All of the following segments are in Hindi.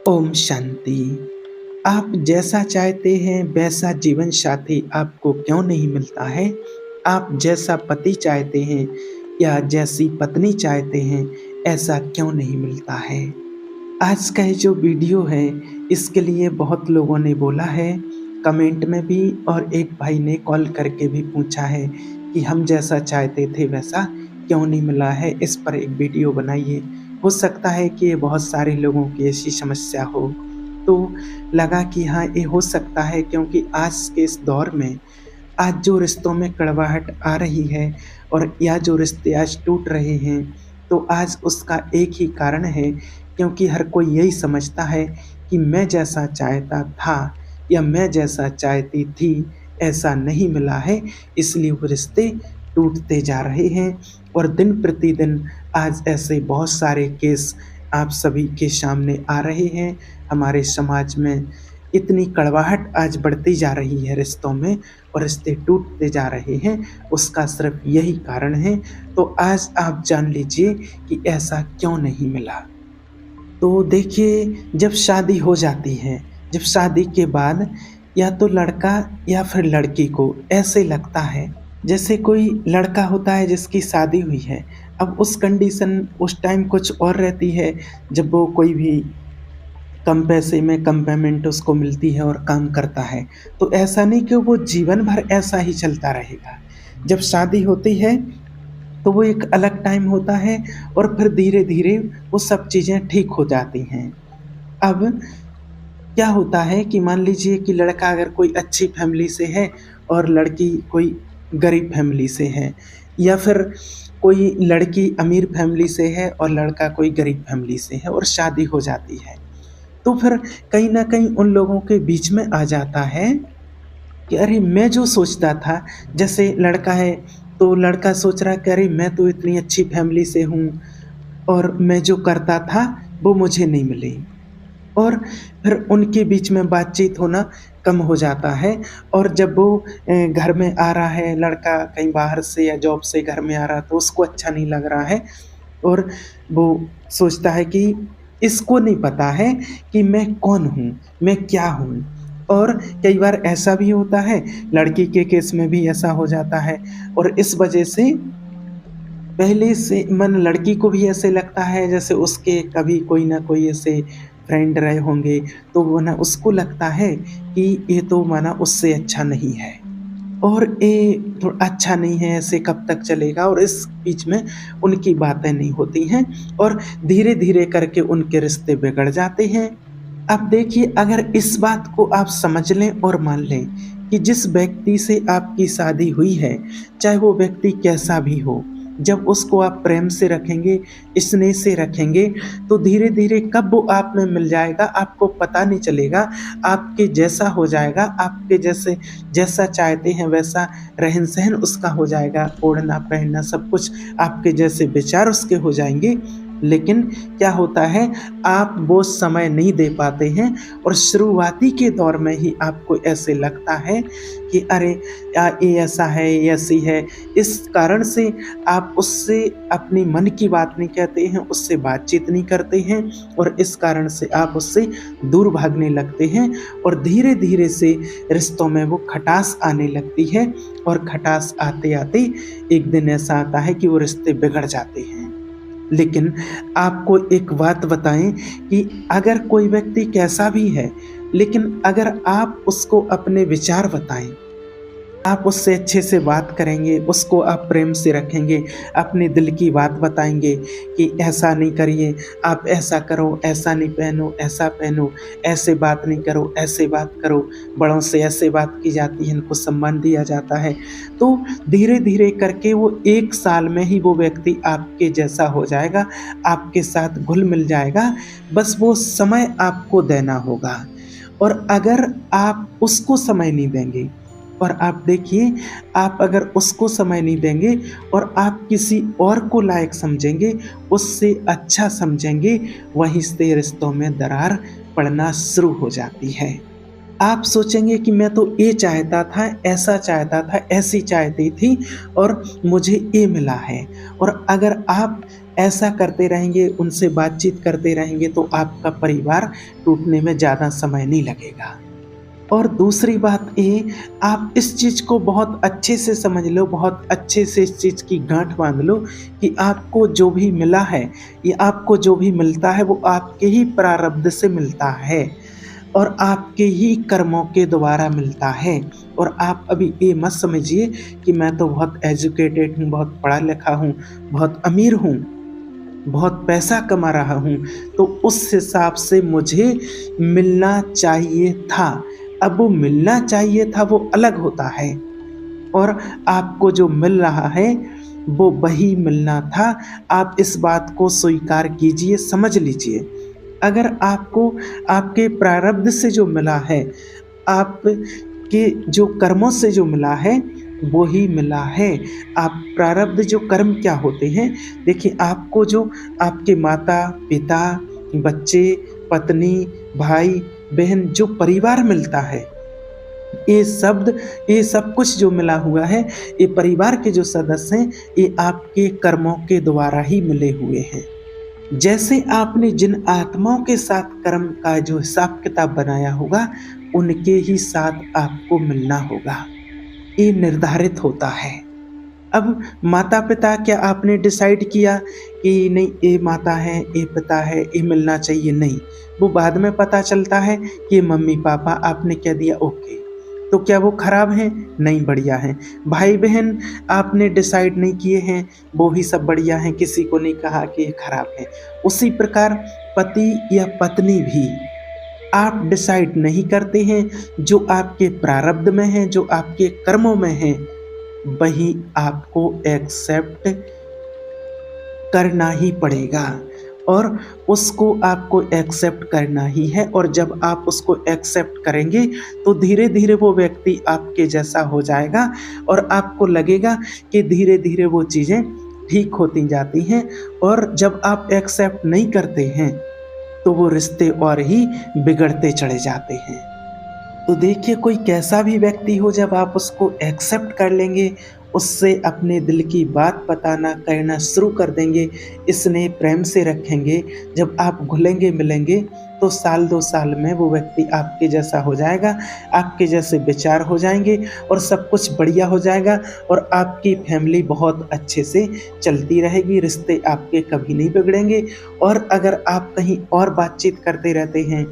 ओम शांति। आप जैसा चाहते हैं वैसा जीवन साथी आपको क्यों नहीं मिलता है? आप जैसा पति चाहते हैं या जैसी पत्नी चाहते हैं, ऐसा क्यों नहीं मिलता है? आज का ये जो वीडियो है, इसके लिए बहुत लोगों ने बोला है, कमेंट में भी, और एक भाई ने कॉल करके भी पूछा है कि हम जैसा चाहते थे वैसा क्यों नहीं मिला है, इस पर एक वीडियो बनाइए। हो सकता है कि ये बहुत सारे लोगों की ऐसी समस्या हो। तो लगा कि हाँ, ये हो सकता है, क्योंकि आज के इस दौर में आज जो रिश्तों में कड़वाहट आ रही है और या जो रिश्ते आज टूट रहे हैं, तो आज उसका एक ही कारण है, क्योंकि हर कोई यही समझता है कि मैं जैसा चाहता था या मैं जैसा चाहती थी ऐसा नहीं मिला है, इसलिए वो रिश्ते टूटते जा रहे हैं। और दिन प्रतिदिन आज ऐसे बहुत सारे केस आप सभी के सामने आ रहे हैं। हमारे समाज में इतनी कड़वाहट आज बढ़ती जा रही है रिश्तों में, और रिश्ते टूटते जा रहे हैं, उसका सिर्फ यही कारण है। तो आज आप जान लीजिए कि ऐसा क्यों नहीं मिला। तो देखिए, जब शादी हो जाती है, जब शादी के बाद या तो लड़का या फिर लड़की को ऐसे लगता है जैसे कोई लड़का होता है जिसकी शादी हुई है। अब उस कंडीशन उस टाइम कुछ और रहती है, जब वो कोई भी कम पैसे में कम पेमेंट उसको मिलती है और काम करता है। तो ऐसा नहीं कि वो जीवन भर ऐसा ही चलता रहेगा। जब शादी होती है तो वो एक अलग टाइम होता है, और फिर धीरे-धीरे वो सब चीज़ें ठीक हो जाती हैं। अब क्या होता है कि मान लीजिए कि लड़का अगर कोई अच्छी फैमिली से है और लड़की कोई गरीब फैमिली से है, या फिर कोई लड़की अमीर फैमिली से है और लड़का कोई गरीब फैमिली से है, और शादी हो जाती है। तो फिर कहीं न कहीं उन लोगों के बीच में आ जाता है कि अरे! मैं जो सोचता था, जैसे लड़का है, तो लड़का सोच रहा है कि अरे! मैं तो इतनी अच्छी फैमिली से हूँ और मैं जो करता था वो मुझे नहीं मिली। और फिर उनके बीच में बातचीत होना कम हो जाता है, और जब वो घर में आ रहा है, लड़का कहीं बाहर से या जॉब से घर में आ रहा है, तो उसको अच्छा नहीं लग रहा है, और वो सोचता है कि इसको नहीं पता है कि मैं कौन हूँ, मैं क्या हूँ। और कई बार ऐसा भी होता है, लड़की के केस में भी ऐसा हो जाता है, और इस वजह से पहले से लड़की को भी ऐसे लगता है जैसे उसके कभी कोई ना कोई ऐसे फ्रेंड रहे होंगे, तो वो ना उसको लगता है कि ये तो माना उससे अच्छा नहीं है, और ये तो अच्छा नहीं है, ऐसे कब तक चलेगा, और इस बीच में उनकी बातें नहीं होती हैं, और धीरे-धीरे करके उनके रिश्ते बिगड़ जाते हैं। अब देखिए, अगर इस बात को आप समझ लें और मान लें कि जिस व्यक्ति से आपकी शादी हुई है, चाहे वो व्यक्ति कैसा भी हो, जब उसको आप प्रेम से रखेंगे, स्नेह से रखेंगे, तो धीरे-धीरे कब वो आप में मिल जाएगा, आपको पता नहीं चलेगा, आपके जैसा हो जाएगा, आपके जैसे जैसा चाहते हैं वैसा रहन-सहन उसका हो जाएगा, ओढ़ना-पहनना सब कुछ आपके जैसे विचार उसके हो जाएँगे। लेकिन क्या होता है, आप वो समय नहीं दे पाते हैं, और शुरुआती के दौर में ही आपको ऐसे लगता है कि अरे! ये ऐसा है, ये ऐसी है। इस कारण से आप उससे अपनी मन की बात नहीं कहते हैं, उससे बातचीत नहीं करते हैं, और इस कारण से आप उससे दूर भागने लगते हैं, और धीरे-धीरे से रिश्तों में वो खटास आने लगती है, और खटास आते-आते एक दिन ऐसा आता है कि वो रिश्ते बिगड़ जाते हैं। लेकिन आपको एक बात बताएँ कि अगर कोई व्यक्ति कैसा भी है, लेकिन अगर आप उसको अपने विचार बताएँ, आप उससे अच्छे से बात करेंगे, उसको आप प्रेम से रखेंगे, अपने दिल की बात बताएँगे कि ऐसा नहीं करिए, आप ऐसा करो, ऐसा नहीं पहनो, ऐसा पहनो, ऐसे बात नहीं करो, ऐसे बात करो, बड़ों से ऐसे बात की जाती है, इनको सम्मान दिया जाता है। तो धीरे-धीरे करके वो 1 साल में ही वो व्यक्ति आपके जैसा हो जाएगा, आपके साथ घुल-मिल जाएगा, बस वो समय आपको देना होगा। और अगर आप उसको समय नहीं देंगे, और आप देखिए, आप अगर उसको समय नहीं देंगे और आप किसी और को लायक समझेंगे, उससे अच्छा समझेंगे, वहीं से रिश्तों में दरार पड़ना शुरू हो जाती है। आप सोचेंगे कि मैं तो ये चाहता था, ऐसा चाहता था, ऐसी चाहती थी, और मुझे ये मिला है। और अगर आप ऐसा करते रहेंगे, उनसे बातचीत करते रहेंगे तो आपका परिवार टूटने में ज़्यादा समय नहीं लगेगा। और दूसरी बात ये, आप इस चीज़ को बहुत अच्छे से समझ लो, बहुत अच्छे से इस चीज़ की गाँठ बाँध लो कि आपको जो भी मिला है, ये आपको जो भी मिलता है वो आपके ही प्रारब्ध से मिलता है और आपके ही कर्मों के द्वारा मिलता है। और आप अभी ये मत समझिए कि मैं तो बहुत एजुकेटेड हूँ, बहुत पढ़ा लिखा हूँ, बहुत अमीर हूँ, बहुत पैसा कमा रहा हूँ, तो उस हिसाब से मुझे मिलना चाहिए था। अब वो मिलना चाहिए था वो अलग होता है और आपको जो मिल रहा है वो वही मिलना था। आप इस बात को स्वीकार कीजिए, समझ लीजिए। अगर आपको आपके प्रारब्ध से जो मिला है, आपके जो कर्मों से जो मिला है, वो ही मिला है। आप प्रारब्ध जो कर्म क्या होते हैं, देखिए आपको जो आपके माता-पिता, बच्चे, पत्नी, भाई, बहन जो परिवार मिलता है, ये सब कुछ जो मिला हुआ है, ये परिवार के जो सदस्य हैं, ये आपके कर्मों के द्वारा ही मिले हुए हैं। जैसे आपने जिन आत्माओं के साथ कर्म का जो हिसाब-किताब बनाया होगा, उनके ही साथ आपको मिलना होगा। ये निर्धारित होता है। अब माता-पिता क्या आपने डिसाइड किया कि नहीं ये माता है, ये पिता है, ये मिलना चाहिए, नहीं। वो बाद में पता चलता है कि ये मम्मी-पापा आपने कह दिया ओके। तो क्या वो खराब हैं? नहीं, बढ़िया हैं। भाई-बहन आपने डिसाइड नहीं किए हैं, वो ही सब बढ़िया हैं, किसी को नहीं कहा कि ये खराब हैं। उसी प्रकार पति या पत्नी भी आप डिसाइड नहीं करते हैं, जो आपके प्रारब्ध में है, जो आपके कर्मों में है, वही आपको एक्सेप्ट करना ही पड़ेगा और उसको आपको एक्सेप्ट करना ही है। और जब आप उसको एक्सेप्ट करेंगे तो धीरे-धीरे वो व्यक्ति आपके जैसा हो जाएगा और आपको लगेगा कि धीरे-धीरे वो चीज़ें ठीक होती जाती हैं। और जब आप एक्सेप्ट नहीं करते हैं, तो वो रिश्ते और ही बिगड़ते चले जाते हैं। तो देखिए कोई कैसा भी व्यक्ति हो, जब आप उसको एक्सेप्ट कर लेंगे, उससे अपने दिल की बात बताना कहना शुरू कर देंगे, स्नेह प्रेम से रखेंगे, जब आप घुलेंगे मिलेंगे तो साल 2 साल में वो व्यक्ति आपके जैसा हो जाएगा, आपके जैसे विचार हो जाएंगे और सब कुछ बढ़िया हो जाएगा और आपकी फैमिली बहुत अच्छे से चलती रहेगी, रिश्ते आपके कभी नहीं बिगड़ेंगे। और अगर आप कहीं और बातचीत करते रहते हैं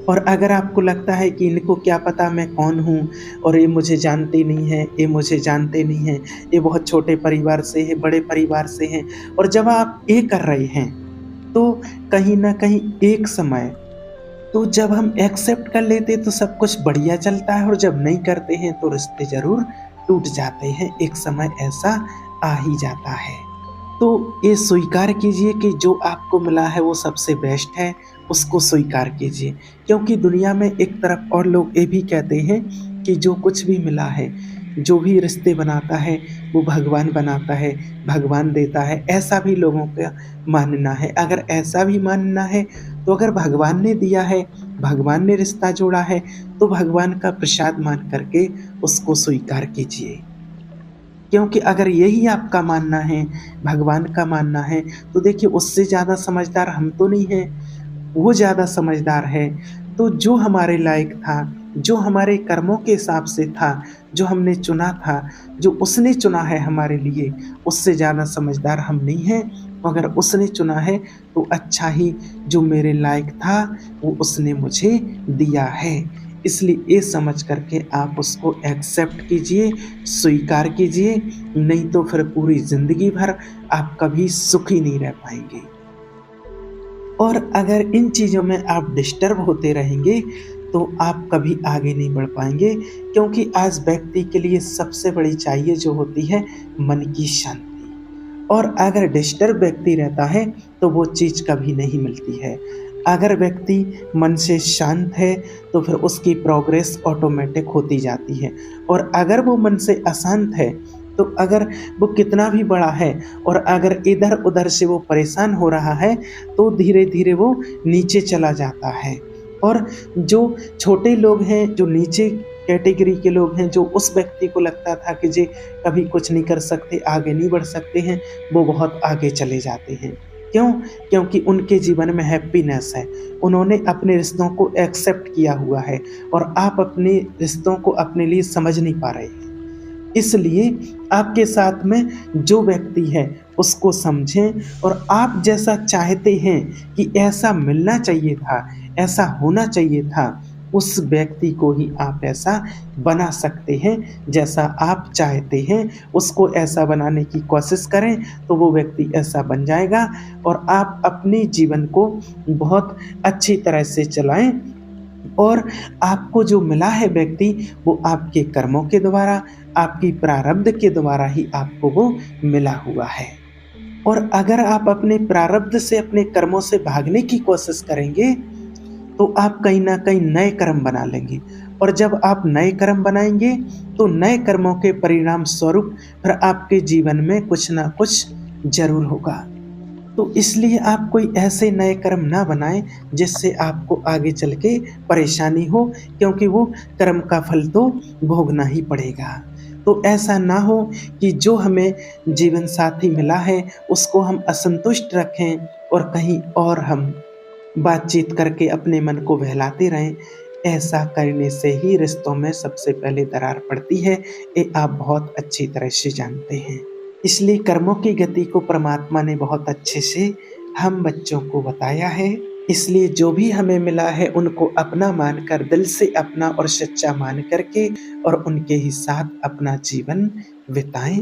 और अगर आपको लगता है कि इनको क्या पता मैं कौन हूँ और ये मुझे जानते नहीं हैं, ये मुझे जानते नहीं हैं, ये बहुत छोटे परिवार से है, बड़े परिवार से हैं, और जब आप ये कर रहे हैं, तो कहीं न कहीं एक समय तो जब हम एक्सेप्ट कर लेते हैं तो सब कुछ बढ़िया चलता है और जब नहीं करते हैं तो रिश्ते ज़रूर टूट जाते हैं, एक समय ऐसा आ ही जाता है। तो ये स्वीकार कीजिए कि जो आपको मिला है वो सबसे बेस्ट है, उसको स्वीकार कीजिए। क्योंकि दुनिया में एक तरफ और लोग ये भी कहते हैं कि जो कुछ भी मिला है, जो भी रिश्ते बनाता है, वो भगवान बनाता है, भगवान देता है, ऐसा भी लोगों का मानना है। अगर ऐसा भी मानना है, तो अगर भगवान ने दिया है, भगवान ने रिश्ता जोड़ा है, तो भगवान का प्रसाद मान करके उसको स्वीकार कीजिए। क्योंकि अगर यही आपका मानना है, भगवान का मानना है, तो देखिए उससे ज़्यादा समझदार हम तो नहीं हैं, वो ज़्यादा समझदार है। तो जो हमारे लायक था, जो हमारे कर्मों के हिसाब से था, जो हमने चुना था, जो उसने चुना है हमारे लिए, उससे ज़्यादा समझदार हम नहीं हैं। अगर उसने चुना है तो अच्छा ही जो मेरे लायक था, वो उसने मुझे दिया है। इसलिए ये समझ करके आप उसको एक्सेप्ट कीजिए, स्वीकार कीजिए, नहीं तो फिर पूरी ज़िंदगी भर आप कभी सुखी नहीं रह पाएँगे। और अगर इन चीज़ों में आप डिस्टर्ब होते रहेंगे, तो आप कभी आगे नहीं बढ़ पाएँगे, क्योंकि आज व्यक्ति के लिए सबसे बड़ी चाहिए जो होती है मन की शांति। और अगर डिस्टर्ब व्यक्ति रहता है, तो वो चीज़ कभी नहीं मिलती है। अगर व्यक्ति मन से शांत है, तो फिर उसकी प्रोग्रेस ऑटोमेटिक होती जाती है। और अगर वो मन से अशांत है, तो अगर वो कितना भी बड़ा है और अगर इधर-उधर से वो परेशान हो रहा है, तो धीरे-धीरे वो नीचे चला जाता है। और जो छोटे लोग हैं, जो नीचे कैटेगरी के लोग हैं, जो उस व्यक्ति को लगता था कि जे कभी कुछ नहीं कर सकते, आगे नहीं बढ़ सकते हैं, वो बहुत आगे चले जाते हैं। क्यों? क्योंकि उनके जीवन में हैप्पीनेस है। उन्होंने अपने रिश्तों को एक्सेप्ट किया हुआ है और आप अपने रिश्तों को अपने लिए समझ नहीं पा रहे हैं। इसलिए आपके साथ में जो व्यक्ति है उसको समझें और आप जैसा चाहते हैं कि ऐसा मिलना चाहिए था, ऐसा होना चाहिए था, उस व्यक्ति को ही आप ऐसा बना सकते हैं जैसा आप चाहते हैं। उसको ऐसा बनाने की कोशिश करें तो वो व्यक्ति ऐसा बन जाएगा और आप अपने जीवन को बहुत अच्छी तरह से चलाएँ और आपको जो मिला है व्यक्ति वो आपके कर्मों के द्वारा, आपकी प्रारब्ध के द्वारा ही आपको वो मिला हुआ है। और अगर आप अपने प्रारब्ध से, अपने कर्मों से भागने की कोशिश करेंगे, तो आप कहीं न कहीं नए कर्म बना लेंगे और जब आप नए कर्म बनाएँगे, तो नए कर्मों के परिणाम स्वरूप फिर आपके जीवन में कुछ न कुछ ज़रूर होगा। तो इसलिए आप कोई ऐसे नए कर्म ना बनाएँ जिससे आपको आगे चल के परेशानी हो, क्योंकि वो कर्म का फल तो भोगना ही पड़ेगा। तो ऐसा ना हो कि जो हमें जीवन साथी मिला है उसको हम असंतुष्ट रखें और कहीं और हम बातचीत करके अपने मन को बहलाते रहें। ऐसा करने से ही रिश्तों में सबसे पहले दरार पड़ती है, ये आप बहुत अच्छी तरह से जानते हैं। इसलिए कर्मों की गति को परमात्मा ने बहुत अच्छे से हम बच्चों को बताया है। इसलिए जो भी हमें मिला है उनको अपना मानकर, दिल से अपना और सच्चा मान करके और उनके ही साथ अपना जीवन बिताएँ,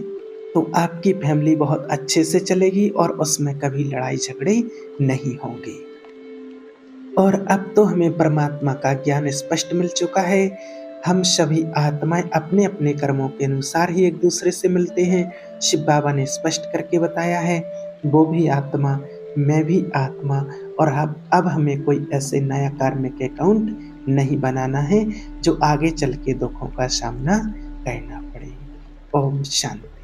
तो आपकी फैमिली बहुत अच्छे से चलेगी और उसमें कभी लड़ाई झगड़े नहीं होंगे। और अब तो हमें परमात्मा का ज्ञान स्पष्ट मिल चुका है। हम सभी आत्माएँ अपने-अपने कर्मों के अनुसार ही एक-दूसरे से मिलते हैं। शिव बाबा ने स्पष्ट करके बताया है, वो भी आत्मा, मैं भी आत्मा और अब हमें कोई ऐसे नया कार्मिक अकाउंट नहीं बनाना है, जो आगे चल के दुखों का सामना करना पड़े। ओम शांति।